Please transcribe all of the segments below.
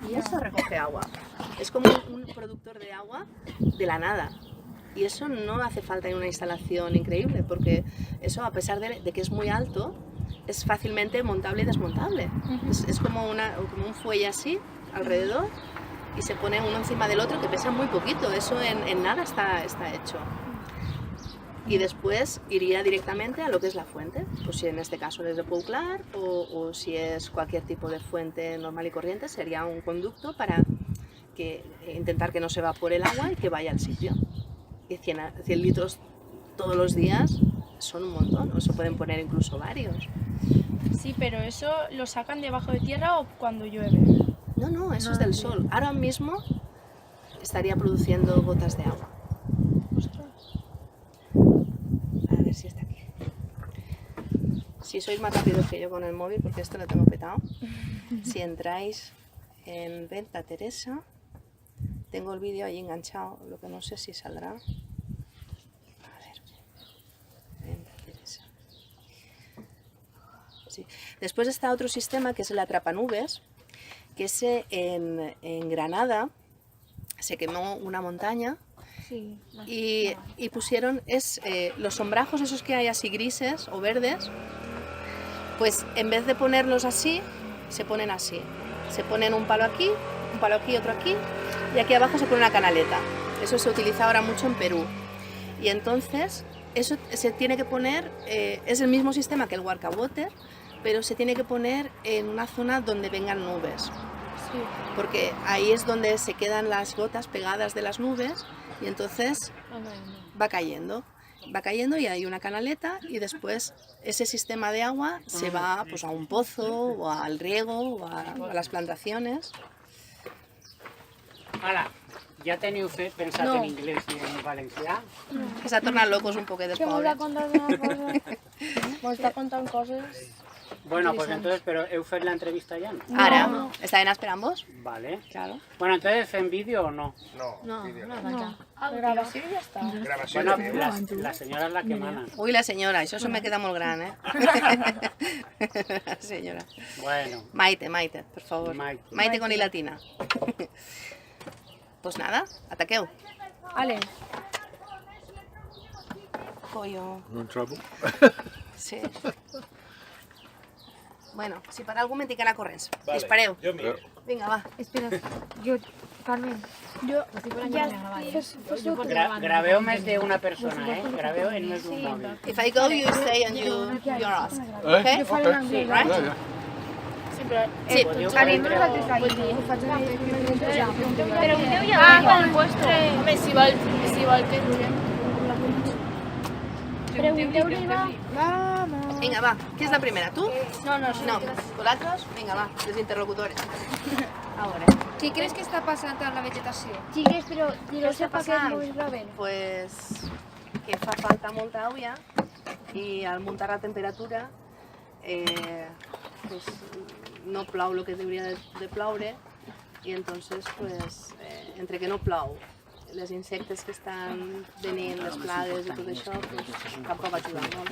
y eso recoge agua. Es como un productor de agua de la nada. Y eso no hace falta en una instalación increíble, porque eso, a pesar de que es muy alto, es fácilmente montable y desmontable. Es como un fuelle así, alrededor, y se pone uno encima del otro que pesa muy poquito. Eso en nada está hecho. Y después iría directamente a lo que es la fuente, pues si en este caso es de Pouklar o si es cualquier tipo de fuente normal y corriente, sería un conducto para intentar que no se evapore el agua y que vaya al sitio. Y 100 litros todos los días son un montón, o se pueden poner incluso varios. Sí, pero ¿eso lo sacan debajo de tierra o cuando llueve? No, eso es del sol. Ahora mismo estaría produciendo gotas de agua. A ver si está aquí. Si sois más rápidos que yo con el móvil, porque esto lo tengo petado. Si entráis en Venta Teresa, tengo el vídeo ahí enganchado, lo que no sé si saldrá. A ver, Venta Teresa. Sí. Después está otro sistema que es el atrapanubes, que ese en Granada se quemó una montaña. Sí, y pusieron los sombrajos esos que hay así grises o verdes, pues en vez de ponerlos así, se ponen así. Se ponen un palo aquí, otro aquí, y aquí abajo se pone una canaleta. Eso se utiliza ahora mucho en Perú. Y entonces, eso se tiene que poner, es el mismo sistema que el Warca Water, pero se tiene que poner en una zona donde vengan nubes. Sí. Porque ahí es donde se quedan las gotas pegadas de las nubes y entonces va cayendo y hay una canaleta y después ese sistema de agua se va pues, a un pozo o al riego o a las plantaciones. Hola, ¿ya teniu pensat en inglés y en valencià? Que se tornan locos un poco después. Que m'ha contat una cosa. M'està contant coses. Bueno, pues entonces, pero ¿heu fet la entrevista ya? No. Ahora, ¿está en espera ambos? Vale. Claro. Bueno, entonces, ¿en vídeo o no? No, vídeo. Grabació i ja està. Gravació Bueno, de vídeo. la señora es la que mana. Uy, la señora, eso se me queda muy grande, La señora. Bueno. Maite, por favor. Maite con i latina. Pues nada, ataqueu. Ale. Pollo. No en trouble? Sí. Bueno, si per algú m'he la corrents. Vale. Dispareu. Jo miro. Vinga, va. Espera, yo, Carmen, Jo ya Grabeu més d'una persona, Grabeu en més d'un mòbil. If I go, you stay and you're asked. Okay? Sí, Right? Sí, però... Sí. Carmen, nosaltres ahí, ho faig Però un teu ja va con el vostre... Home, si vol que entrem. Pregunteu-li, va. Vamos. Vinga, va. Qui és la primera? Tu? No, No. ¿Vosaltres? Vinga, va. Els interlocutores. Ahora. ¿Qué crees que está pasando en la vegetación? Xiques, però Què no està sé per què passant? no es graven. Pues que fa falta molta aigua i al muntar la temperatura pues, no plou el que hauria de ploure i entonces pues, entre que no plou, les insectes que estan venint, les plagues i tot això, pues, tampoc ajuda molt.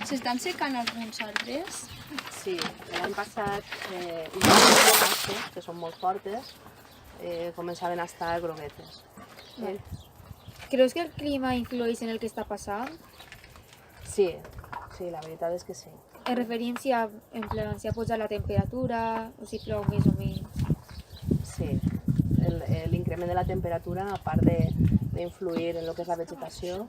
S'estan secant alguns arbres? Sí, l'any passat les que són molt fortes començaven a estar groguetes. ¿Crees que el clima influye en el que está pasando? Sí, la veritat és que sí. En referència, en plan, si ha pujat la temperatura, o si plou més o menys. Sí, l'increment de la temperatura, a part d'influir en el que és la vegetació,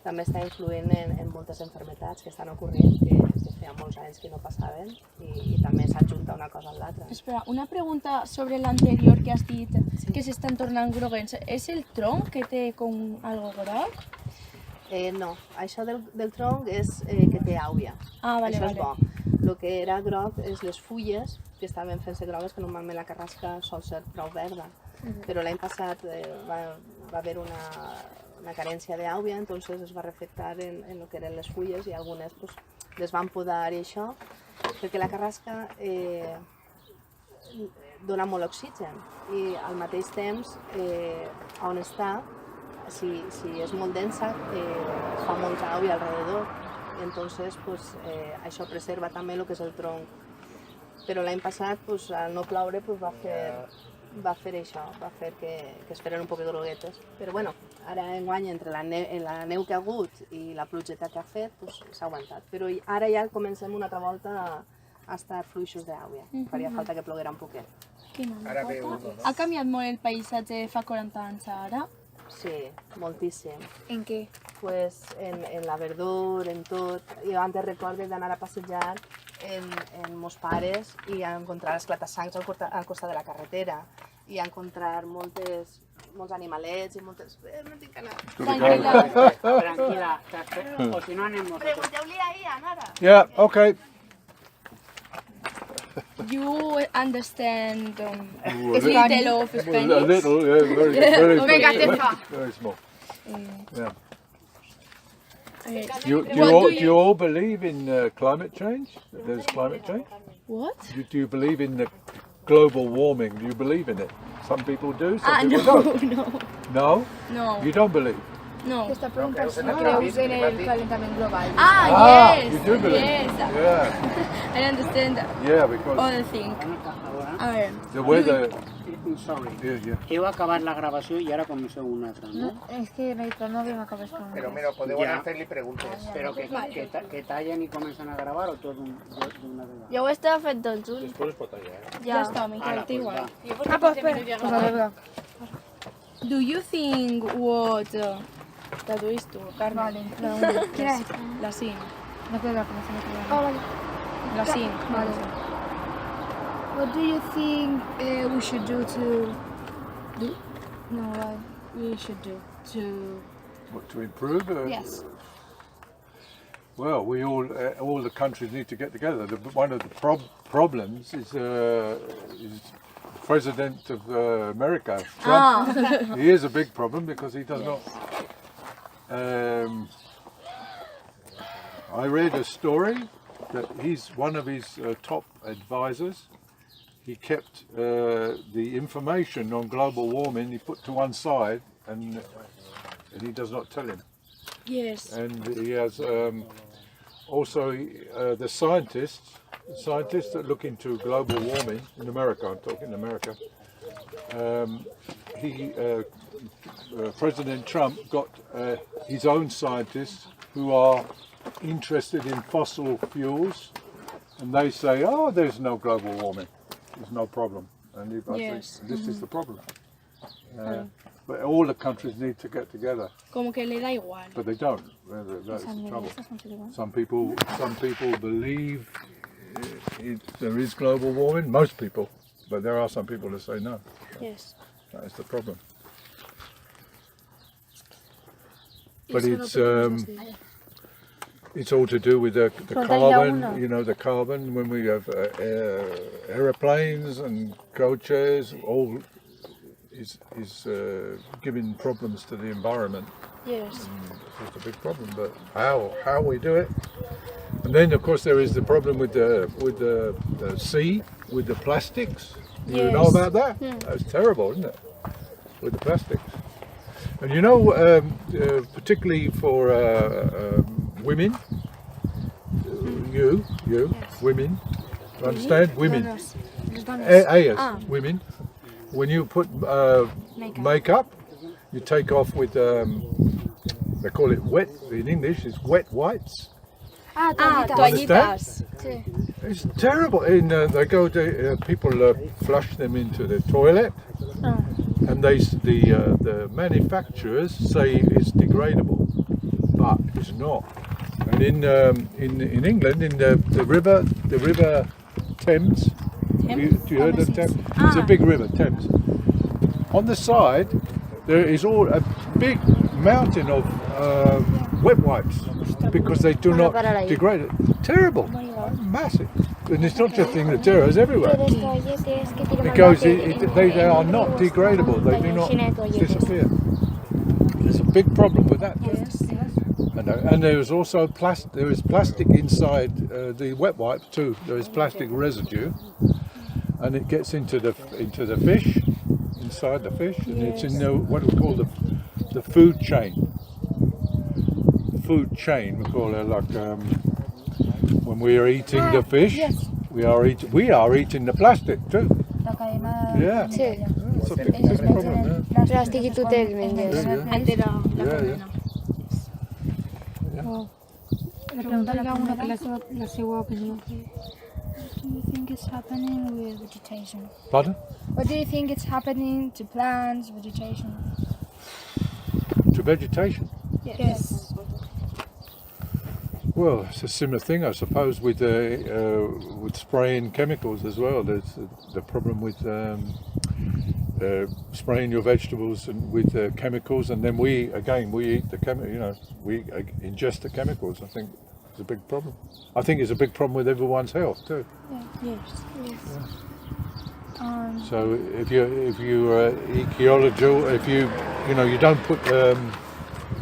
també està influint en moltes malalties que estan ocorrent, que feia molts anys que no passaven, i també s'adjunta una cosa amb l'altra. Espera, una pregunta sobre l'anterior que has dit, que s'estan tornant groguents. És el tronc que té com algo groc? No, això del tronc és que té àuia. Ah, vale, això és vale. bo. El que era groc és les fulles, que estaven fent-se grogues, que normalment la carrasca sol ser prou verda. Però l'any passat va haver una carència d'àuia, entonces es va reflectar en el que eren les fulles i algunes pues, les van podar i això, perquè la carrasca dona molt oxigen i al mateix temps on està, si és molt densa, fa molta àuia alrededor, entonces pues, això preserva també el que és el tronc. però l'any passat, pues, al no ploure, pues, va fer això, va fer que es feren un poc groguetes. Però bueno, ara enguany, entre la neu que ha hagut i la plugeta que ha fet, pues, s'ha aguantat. Però ara ja comencem una altra volta a estar fluixos d'aigua. Faria falta que ploguera un poquet. Ara veu, Ha canviat molt el paisatge fa 40 anys ara? Sí, moltíssim. ¿En qué? Pues en la verdor, en tot. Jo antes recordo d'anar a passejar en mos pares i a encontrar esclatassancs al costat de la carretera i a encontrar molts animalets i moltes... No tinc anar. tranquil·la, o si no anem nosotros. Pregunteu-li a Ian ara. Yeah, okay. You understand A little of A Spanish? little, yeah, very Venga, small. Tefa. Very small. Yeah. What Do you all believe in climate change? That there's climate change? What? Do you believe in the global warming? Do you believe in it? Some people do, some people No, don't. no, No? no, You don't believe? no. Esta pregunta es si creus en el calentamiento global. You Yes, do believe? yes. Yeah. I understand Yeah, because all the thing. A ver, the weather... Sorry. Yeah. Heu acabat la gravació i ara comenceu una altra, no? Es que no veo acá esto. Pero mira, podeu Ja. hacer-li preguntes. Però que tallen i comencen a gravar o tot d'una vegada? Jo ho estava fent tot junt. Després es pot tallar. ya está, me Ara, queda igual. Ah, pues espera. Pues a ver, Do you think what... Traduís tú, Carmen. Vale, la una. ¿Quién es? La sin. No puedo hablar con eso. Oh, vale. La sin. Vale. What do you think we should do to... Do? No, We should do to... What, to improve? Yes. Well, we all the countries need to get together. One of the problems is President of America, Trump. He is a big problem because he does not. I read a story that one of his top advisors. He kept the information on global warming. He put to one side, and he does not tell him. Yes. And he has also the scientists that look into global warming in America. I'm talking America. President Trump got his own scientists who are interested in fossil fuels, and they say, "Oh, there's no global warming. There's no problem." And I Yes. think this is the problem. But all the countries need to get together. Como que le da igual. But they don't. That's the trouble. Some people believe there is global warming. Most people, but there are some people that say no. Yes. That is the problem. But it's all to do with the carbon. You know, the carbon when we have aeroplanes and co-chairs. All is giving problems to the environment. Yes. It's a big problem, but how we do it. And then of course there is the problem with the sea, with the plastics. You know Yes. about that? That's terrible, isn't it? With the plastics. And you know, particularly for women, you women, understand? Women, women. When you put makeup, you take off with, they call it wet, in English it's wet wipes. Toallitas. Sí. It's terrible. They go to, people flush them into the toilet, and the manufacturers say it's degradable, but it's not. And in England, in the river Thames, you heard of Thames? It's a big river, Thames. On the side, there is a big mountain of wet wipes because they do not degrade it. Terrible, massive. And it's not just in the terror, it's everywhere. Because they are not degradable, they do not disappear. There's a big problem with that. And there is also plastic inside the wet wipes too. There is plastic residue, and it gets into the fish, inside the fish, and it's in what we call the food chain. Food chain, we call it, like when we are eating the fish, we are eating the plastic too. La cadena Yeah. Sí. It's a big, ellos big problem. meten Yeah. Plastic y tutela menges. entera la Yeah, cadena. Le preguntaria a una que la seva opinió. What do you think is happening with vegetation? Pardon? What do you think is happening to plants, vegetation? To vegetation. Yes. Well, it's a similar thing, I suppose, with spraying chemicals as well. There's the problem with spraying your vegetables and with chemicals, and then we eat the we ingest the chemicals. I think it's a big problem. I think it's a big problem with everyone's health too. Yes. So if you're ecological, if you don't put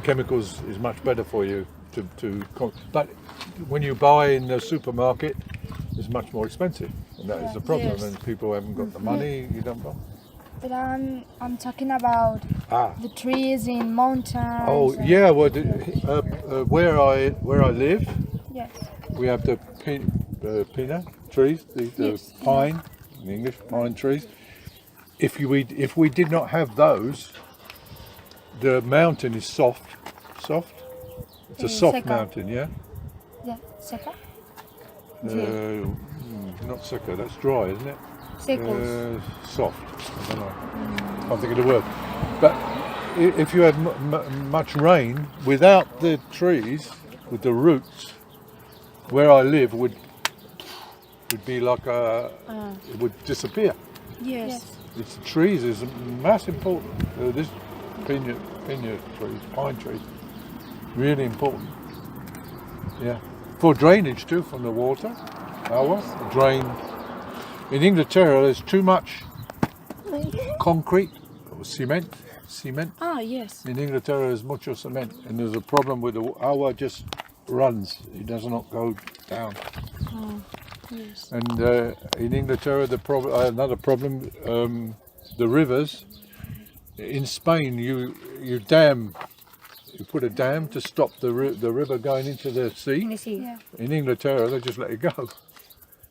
chemicals is much better for you but when you buy in the supermarket, it's much more expensive, and that is the problem. Yes. And people haven't got the money, you don't buy. But I'm talking about the trees in mountains. Oh yeah, well, where I live, Yes. we have the pina trees, the pine, in English, pine trees. If we did not have those, the mountain is soft. It's a soft Seca. mountain, yeah. Yeah. Seca. Not seca, that's dry, isn't it? Secos. Soft. I don't know. Can't think of the word. But if you had much rain, without the trees, with the roots, where I live would be like it would disappear. Yes. It's the trees is massive important. This pina trees, pine trees, really important. Yeah, for drainage too, from the water. Drain. In Inglaterra, there's too much concrete or cement. Yes. In Inglaterra, there's mucho cement, and there's a problem with our just runs. It does not go down. Yes. And in Inglaterra, another problem, the rivers. In Spain, you put a dam to stop the river going into the sea. Yeah. In Inglaterra, they just let it go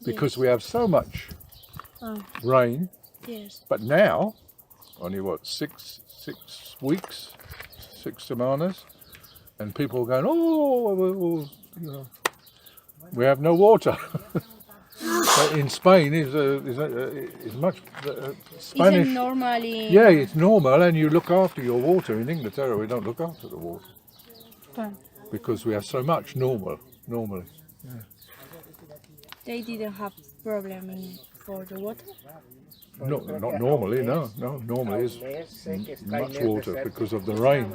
because we have so much rain. Yes. But now, only 6 weeks, 6 semanas, and people are going, we have no water. But in Spain, is much Spanish. Isn't normally. Yeah, it's normal, and you look after your water. In Inglaterra, we don't look after the water because we have so much normally. They didn't have problem for the water. No, not normally. No. Normally is much water because of the rain.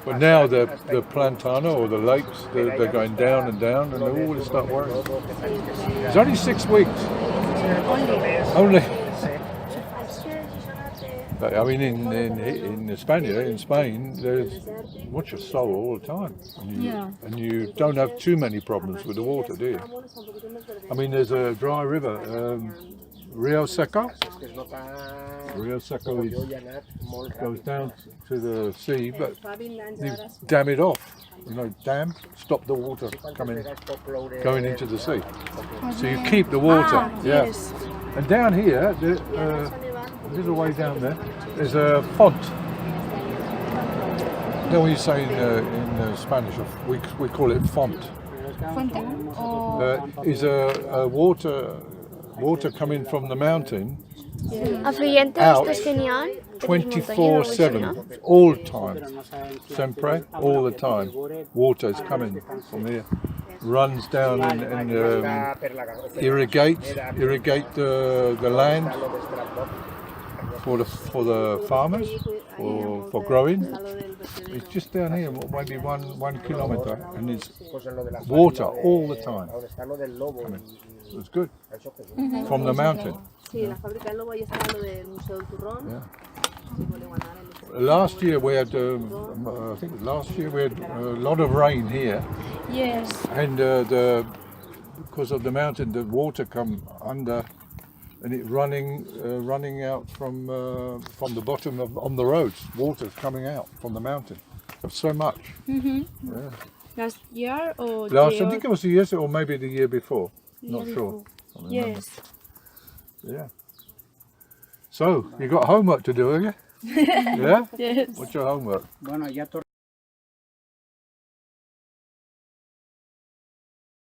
But now the plantano or the lakes, they're going down and down, and they all start worrying. It's only 6 weeks. Only. But, I mean, in Spain, there's much sol all the time, and you don't have too many problems with the water, do you? I mean, there's a dry river, Rio Seco. Rio Seco goes down to the sea, but you dam it off. Stop the water going into the sea. So you keep the water. Yes. And down here, a little way down there, there's a font. You know what you say in Spanish? We call it font. Fonte. Is a water coming from the mountain Afluentes out estos que n'hi ha, 24/7, all the time, sempre, all the time. Water is coming from here, runs down and irrigate the land for the farmers for growing. It's just down here, maybe one kilometer, and it's water all the time coming. It's good from the mountain. Sí, la fábrica del lobo, ahí estaba lo del Museo del Turrón. Last year we had, I think last year we had a lot of rain here. Yes. And because of the mountain, the water come under, and it running out from the bottom on the roads. Water's coming out from the mountain. So much. Yeah. Last year or I think it was the year or maybe the year before. Not sure. remember. Yes. Yeah. So, you got homework to do, have you? Yeah? Yes. What's your homework? Bueno, ya